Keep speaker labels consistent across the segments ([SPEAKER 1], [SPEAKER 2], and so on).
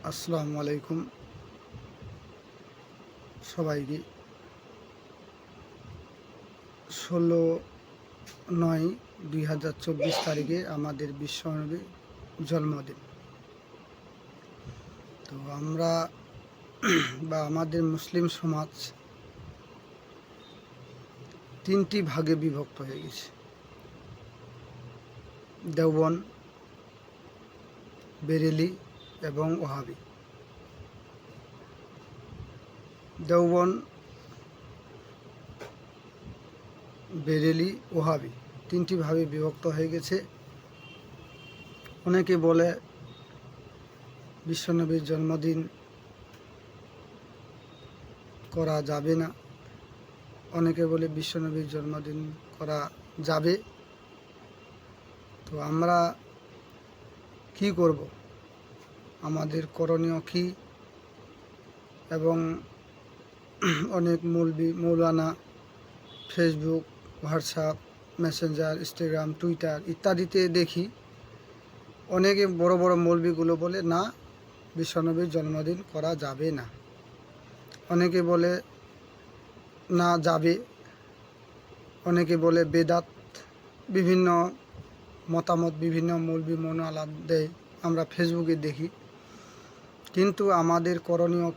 [SPEAKER 1] আসসালামু আলাইকুম সবাইকে। 16/9/2024 তারিখে আমাদের বিশ্বনবীর জন্মদিন। তো আমরা বা আমাদের মুসলিম সমাজ তিনটি ভাগে বিভক্ত হয়ে গেছে: দেওবন্দ, বেরেলি এবং ওহাবি। দেওবন্দ, বেরেলি, ওহাবি তিনটি ভাবে বিভক্ত হয়ে গেছে। অনেকে বলে বিশ্বনবীর জন্মদিন করা যাবে না, অনেকে বলে বিশ্বনবীর জন্মদিন করা যাবে। তো আমরা কি করব, আমাদের করণীয় কি? এবং অনেক মৌলানা Facebook, WhatsApp, Messenger, Instagram, Twitter ইত্যাদিতে দেখি অনেকে বড় বড় মৌলবিগুলো বলে না, বিশ্বনবীর জন্মদিন করা যাবে না। অনেকে বলে না যাবে, অনেকে বলে বেদাত, বিভিন্ন মতামত বিভিন্ন মৌলবি মৌলানা দেয়, আমরা ফেসবুকে দেখি। কিন্তু আমাদের করণীয়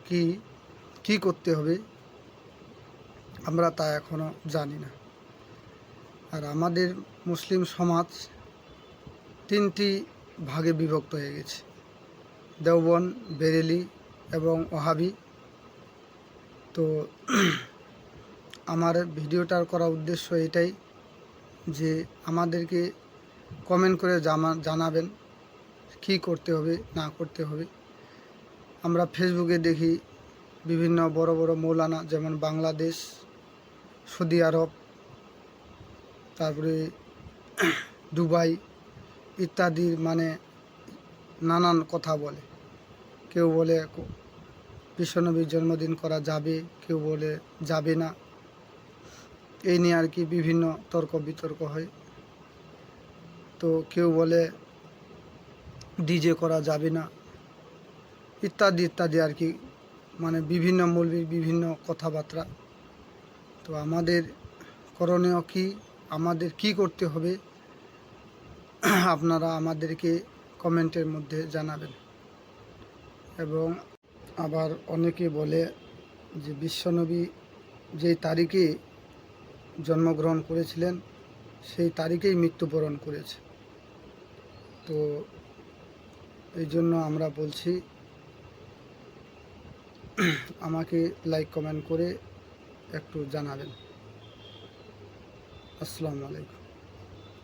[SPEAKER 1] কি করতে হবে আমরা তা এখনও জানি না। আর আমাদের মুসলিম সমাজ তিনটি ভাগে বিভক্ত হয়ে গেছে: দেওবন্দ, বেরেলি এবং ওহাবি। তো আমার ভিডিওটার করার উদ্দেশ্য এটাই যে আমাদেরকে কমেন্ট করে জানাবেন কি করতে হবে না করতে হবে। আমরা ফেসবুকে দেখি বিভিন্ন বড় বড় মৌলানা, যেমন বাংলাদেশ, সৌদি আরব, তারপরে দুবাই ইত্যাদি, মানে নানান কথা বলে। কেউ বলে বিশ্বনবীর জন্মদিন করা যাবে, কেউ বলে যাবে না। এই নিয়ে আর কি বিভিন্ন তর্ক বিতর্ক হয়। তো কেউ বলে ডিজে করা যাবে না, ইত্যাদি ইত্যাদি আর কি, মানে বিভিন্ন মৌলবীর বিভিন্ন কথাবার্তা। তো আমাদের করণীয় কি, আমাদের কি করতে হবে আপনারা আমাদেরকে কমেন্টের মধ্যে জানাবেন। এবং আবার অনেকে বলে যে বিশ্বনবী যেই তারিখে জন্মগ্রহণ করেছিলেন সেই তারিখেই মৃত্যুবরণ করেছে। তো এই জন্য আমরা বলছি আমাকে লাইক কমেন্ট করে একটু জানাবেন। আসসালামু আলাইকুম।